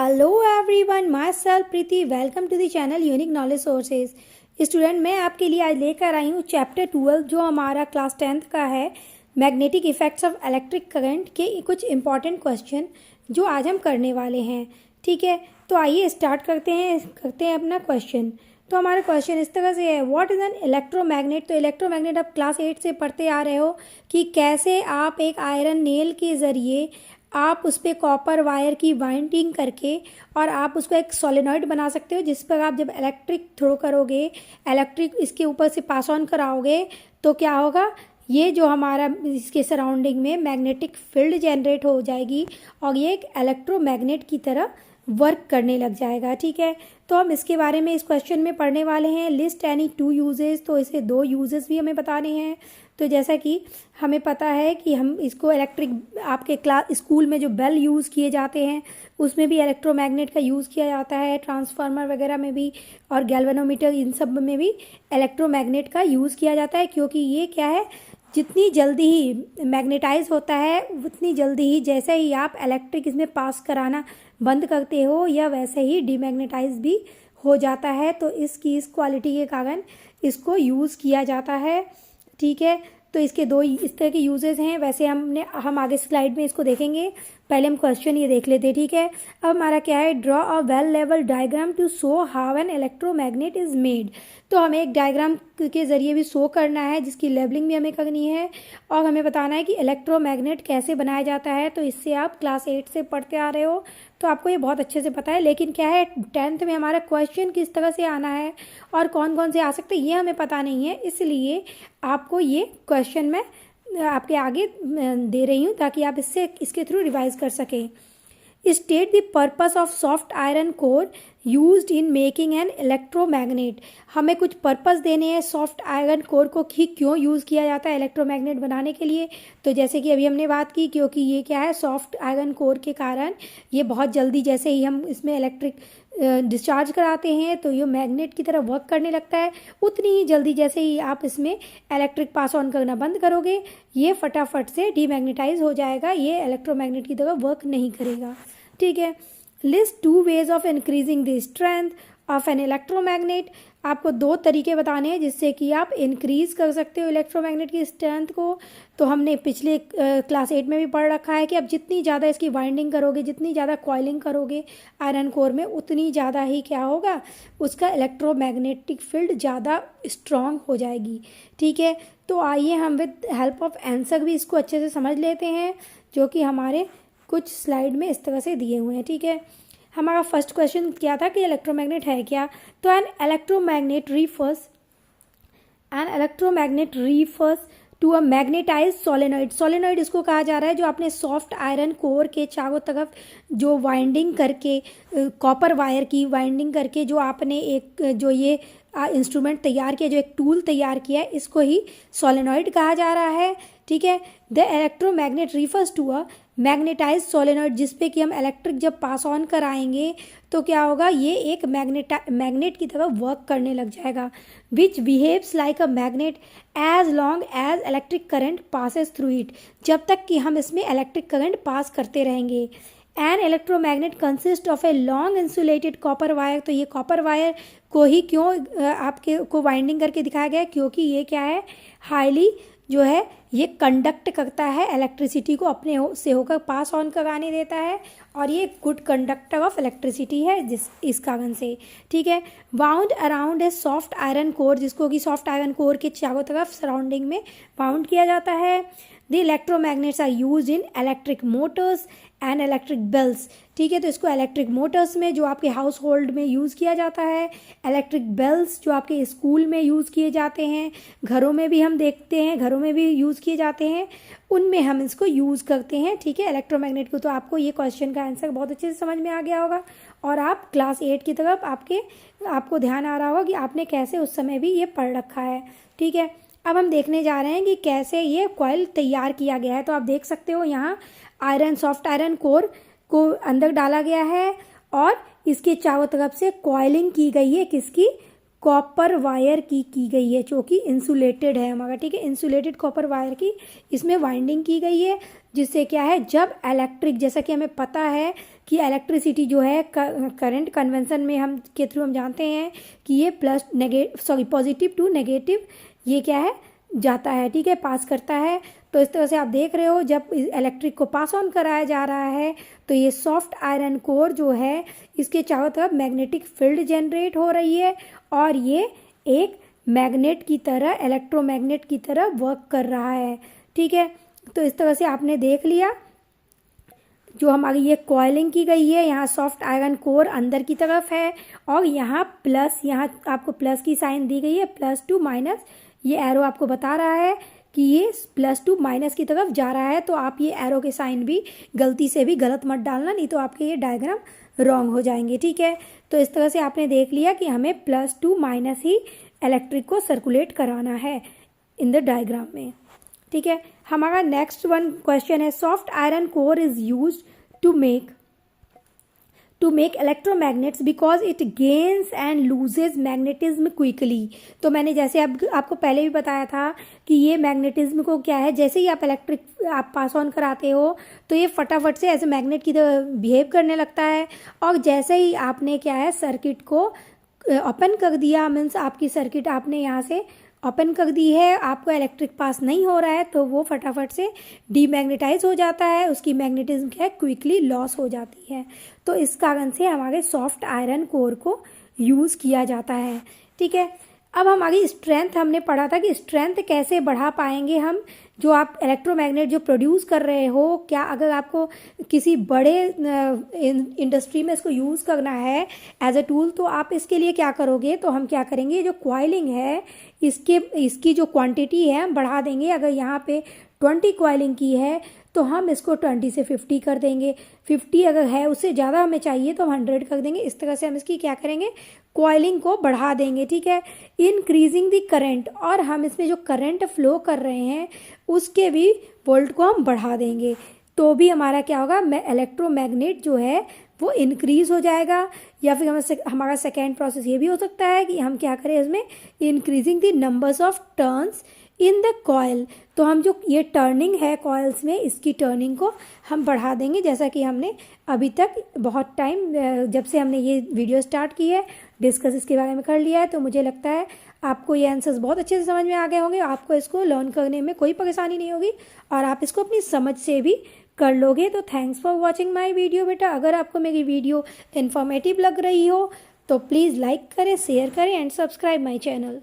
Hello everyone, myself Preeti. Welcome to the channel unique knowledge sources. Student, मैं आपके लिए आज लेकर आई हूँ चैप्टर 12 जो हमारा क्लास 10th का है, magnetic effects of electric current के कुछ इंपॉर्टेंट क्वेश्चन जो आज हम करने वाले हैं। ठीक है, तो आइए स्टार्ट करते हैं अपना क्वेश्चन। तो हमारा क्वेश्चन इस तरह से है, व्हाट इज़ एन इलेक्ट्रोमैग्नेट। तो इलेक्ट्रोमैग्नेट आप क्लास 8 से पढ़ते आ रहे हो कि कैसे आप एक आयरन नेल के ज़रिए आप उस पर कॉपर वायर की वाइंडिंग करके और आप उसको एक सोलेनॉइड बना सकते हो, जिस पर आप जब इलेक्ट्रिक थ्रो करोगे, इलेक्ट्रिक इसके ऊपर से पास ऑन कराओगे तो क्या होगा, ये जो हमारा इसके सराउंडिंग में मैग्नेटिक फील्ड जनरेट हो जाएगी और ये एक इलेक्ट्रोमैग्नेट की तरह वर्क करने लग जाएगा। ठीक है, तो हम इसके बारे में इस क्वेश्चन में पढ़ने वाले हैं। लिस्ट एनी 2 यूजेस, तो इसे 2 यूजेस भी हमें बताने हैं। तो जैसा कि हमें पता है कि हम इसको इलेक्ट्रिक आपके क्लास स्कूल में जो बेल यूज़ किए जाते हैं उसमें भी इलेक्ट्रोमैग्नेट का यूज़ किया जाता है, ट्रांसफार्मर वगैरह में भी और गैल्वेनोमीटर, इन सब में भी इलेक्ट्रोमैग्नेट का यूज़ किया जाता है। क्योंकि ये क्या है, जितनी जल्दी ही मैग्नेटाइज होता है उतनी जल्दी ही जैसे ही आप इलेक्ट्रिक इसमें पास कराना बंद करते हो या वैसे ही डीमैग्नेटाइज भी हो जाता है। तो इसकी इस क्वालिटी के कारण इसको यूज़ किया जाता है। ठीक है, तो इसके 2 इस तरह के यूजेस हैं। वैसे हम आगे स्लाइड में इसको देखेंगे, पहले हम क्वेश्चन ये देख लेते हैं। ठीक है, अब हमारा क्या है, draw a well level diagram to show how an electromagnet is made. तो हमें एक डायग्राम के ज़रिए भी शो करना है जिसकी लेबलिंग भी हमें करनी है और हमें बताना है कि इलेक्ट्रोमैग्नेट कैसे बनाया जाता है। तो इससे आप क्लास 8 से पढ़ते आ रहे हो तो आपको ये बहुत अच्छे से पता है। लेकिन क्या है, 10th में हमारा क्वेश्चन किस तरह से आना है और कौन कौन से आ सकते हैं ये हमें पता नहीं है, इसलिए आपको ये क्वेश्चन मैं आपके आगे दे रही हूँ ताकि आप इसके थ्रू रिवाइज कर सकें। State the purpose of soft iron core used in making an electromagnet. हमें कुछ पर्पस देने हैं सॉफ्ट आयरन कोर को कि क्यों यूज़ किया जाता है इलेक्ट्रोमैग्नेट बनाने के लिए। तो जैसे कि अभी हमने बात की, क्योंकि ये क्या है, सॉफ्ट आयरन कोर के कारण ये बहुत जल्दी जैसे ही हम इसमें इलेक्ट्रिक डिस्चार्ज कराते हैं तो ये मैग्नेट की तरह वर्क करने लगता है। उतनी ही जल्दी जैसे ही आप इसमें इलेक्ट्रिक पास ऑन करना बंद करोगे ये फटाफट से डीमैग्नेटाइज हो जाएगा, ये इलेक्ट्रोमैग्नेट की तरह वर्क नहीं करेगा। ठीक है, list 2 ways of increasing the strength of an electromagnet. आपको 2 तरीके बताने हैं जिससे कि आप इंक्रीज कर सकते हो इलेक्ट्रोमैग्नेट की स्ट्रेंथ को। तो हमने पिछले क्लास 8 में भी पढ़ रखा है कि आप जितनी ज़्यादा इसकी वाइंडिंग करोगे, जितनी ज़्यादा कॉइलिंग करोगे आयरन कोर में, उतनी ज़्यादा ही क्या होगा, उसका इलेक्ट्रोमैग्नेटिक फील्ड ज़्यादा स्ट्रॉन्ग हो जाएगी। ठीक है, तो आइए हम विद हेल्प ऑफ आंसर भी इसको अच्छे से समझ लेते हैं जो कि हमारे कुछ स्लाइड में इस तरह से दिए हुए हैं। ठीक है, हमारा फर्स्ट क्वेश्चन क्या था कि इलेक्ट्रोमैग्नेट है क्या। तो an electromagnet refers to a magnetised solenoid. Solenoid इसको कहा जा रहा है जो आपने सॉफ्ट आयरन कोर के चारों तरफ जो वाइंडिंग करके, कॉपर वायर की वाइंडिंग करके जो आपने एक जो ये इंस्ट्रूमेंट तैयार किया, जो एक टूल तैयार किया है, इसको ही सोलेनॉइड कहा जा रहा है। ठीक है, the electromagnet refers to a magnetise solenoid, जिसपे कि हम इलेक्ट्रिक जब पास ऑन कराएंगे तो क्या होगा, ये एक मैग्नेट की तरह वर्क करने लग जाएगा। Which behaves like a magnet as long as electric current passes through it, जब तक कि हम इसमें इलेक्ट्रिक करंट पास करते रहेंगे। An electromagnet consist of a long insulated copper wire. तो ये कॉपर वायर को ही क्यों आपके को वाइंडिंग करके दिखाया गया है, क्योंकि ये क्या है, हाईली जो है ये कंडक्ट करता है, इलेक्ट्रिसिटी को अपने से होकर पास ऑन कराने देता है और ये गुड कंडक्टर ऑफ इलेक्ट्रिसिटी है इस कारण से। ठीक है, bound around a soft iron core, जिसको कि सॉफ्ट आयरन कोर के चारों तरफ सराउंडिंग में बाउंड किया जाता है। The electromagnets are use in electric motors and electric bells. ठीक है, तो इसको इलेक्ट्रिक मोटर्स में जो आपके हाउस होल्ड में यूज़ किया जाता है, इलेक्ट्रिक बेल्स जो आपके स्कूल में यूज़ किए जाते हैं, घरों में भी हम देखते हैं, घरों में भी यूज़ किए जाते हैं, उनमें हम इसको यूज़ करते हैं। ठीक है, इलेक्ट्रोमैग्नेट को। तो आपको ये क्वेश्चन का आंसर बहुत अच्छे से समझ में आ गया होगा और आप क्लास 8 की तरफ आपको ध्यान आ रहा होगा कि आपने कैसे उस समय भी ये पढ़ रखा है। ठीक है, अब हम देखने जा रहे हैं कि कैसे ये कॉइल तैयार किया गया है। तो आप देख सकते हो यहाँ सॉफ्ट आयरन कोर को अंदर डाला गया है और इसके चारों तरफ से कॉइलिंग की गई है, किसकी, कॉपर वायर की गई है जो कि इंसुलेटेड है हमारा। ठीक है, इंसुलेटेड कॉपर वायर की इसमें वाइंडिंग की गई है, जिससे क्या है, जब इलेक्ट्रिक, जैसा कि हमें पता है कि इलेक्ट्रिसिटी जो है करंट कन्वेंशन में हम के थ्रू हम जानते हैं कि ये पॉजिटिव टू नेगेटिव ये क्या है जाता है, ठीक है, पास करता है। तो इस तरह से आप देख रहे हो जब इलेक्ट्रिक को पास ऑन कराया जा रहा है तो ये सॉफ्ट आयरन कोर जो है इसके चारों तरफ मैग्नेटिक फील्ड जनरेट हो रही है और ये एक मैग्नेट की तरह, इलेक्ट्रोमैग्नेट की तरह वर्क कर रहा है, ठीक है। तो इस तरह से आपने देख लिया जो हमारी ये कॉइलिंग की गई है, यहाँ सॉफ्ट आयरन कोर अंदर की तरफ है और यहाँ प्लस, यहाँ आपको प्लस की साइन दी गई है, +2 ये एरो आपको बता रहा है कि ये +2 की तरफ जा रहा है। तो आप ये एरो के साइन भी गलती से भी गलत मत डालना, नहीं तो आपके ये डायग्राम रॉन्ग हो जाएंगे, ठीक है। तो इस तरह से आपने देख लिया कि हमें +2 ही इलेक्ट्रिक को सर्कुलेट कराना है इन द डायग्राम में, ठीक है। हमारा नेक्स्ट वन क्वेश्चन है, soft iron core is used to make electromagnets because it gains and loses magnetism quickly. तो मैंने जैसे आपको पहले भी बताया था कि ये मैग्नेटिज्म को क्या है, जैसे ही आप पास ऑन कराते हो तो ये फटाफट से ऐसे मैग्नेट की तरह बिहेव करने लगता है और जैसे ही आपने क्या है सर्किट को ओपन कर दिया, मीन्स आपकी सर्किट आपने यहाँ से ओपन कर दी है, आपको इलेक्ट्रिक पास नहीं हो रहा है तो वो फटाफट से डीमैग्नेटाइज हो जाता है, उसकी मैग्नेटिज्म क्या है क्विकली लॉस हो जाती है। तो इस कारण से हमारे सॉफ्ट आयरन कोर को यूज़ किया जाता है, ठीक है। अब हमारी स्ट्रेंथ हमने पढ़ा था कि स्ट्रेंथ कैसे बढ़ा पाएंगे हम, जो आप इलेक्ट्रोमैग्नेट जो प्रोड्यूस कर रहे हो, क्या अगर आपको किसी बड़े इंडस्ट्री में इसको यूज़ करना है एज अ टूल तो आप इसके लिए क्या करोगे, तो हम क्या करेंगे, जो कॉइलिंग है इसकी जो क्वांटिटी है हम बढ़ा देंगे। अगर यहाँ पे 20 कॉइलिंग की है तो हम इसको 20 से 50 कर देंगे, 50 अगर है उससे ज़्यादा हमें चाहिए तो हम 100 कर देंगे। इस तरह से हम इसकी क्या करेंगे, कॉइलिंग को बढ़ा देंगे, ठीक है। इंक्रीजिंग द करंट, और हम इसमें जो करंट फ्लो कर रहे हैं उसके भी वोल्ट को हम बढ़ा देंगे, तो भी हमारा क्या होगा, इलेक्ट्रोमैग्नेट जो है वो इंक्रीज हो जाएगा। या फिर हमारा सेकेंड प्रोसेस ये भी हो सकता है कि हम क्या करें इसमें, increasing the numbers of turns in the coil, तो हम जो ये टर्निंग है कॉइल्स में इसकी टर्निंग को हम बढ़ा देंगे। जैसा कि हमने अभी तक बहुत टाइम जब से हमने ये वीडियो स्टार्ट की है डिस्कस इसके बारे में कर लिया है, तो मुझे लगता है आपको ये आंसर्स बहुत अच्छे से समझ में आ गए होंगे, आपको इसको लर्न करने में कोई परेशानी नहीं होगी और आप इसको अपनी समझ से भी कर लोगे। तो thanks for watching my video बेटा। अगर आपको मेरी वीडियो इन्फॉर्मेटिव लग रही हो तो प्लीज़ लाइक करें, शेयर करें एंड सब्सक्राइब माई चैनल।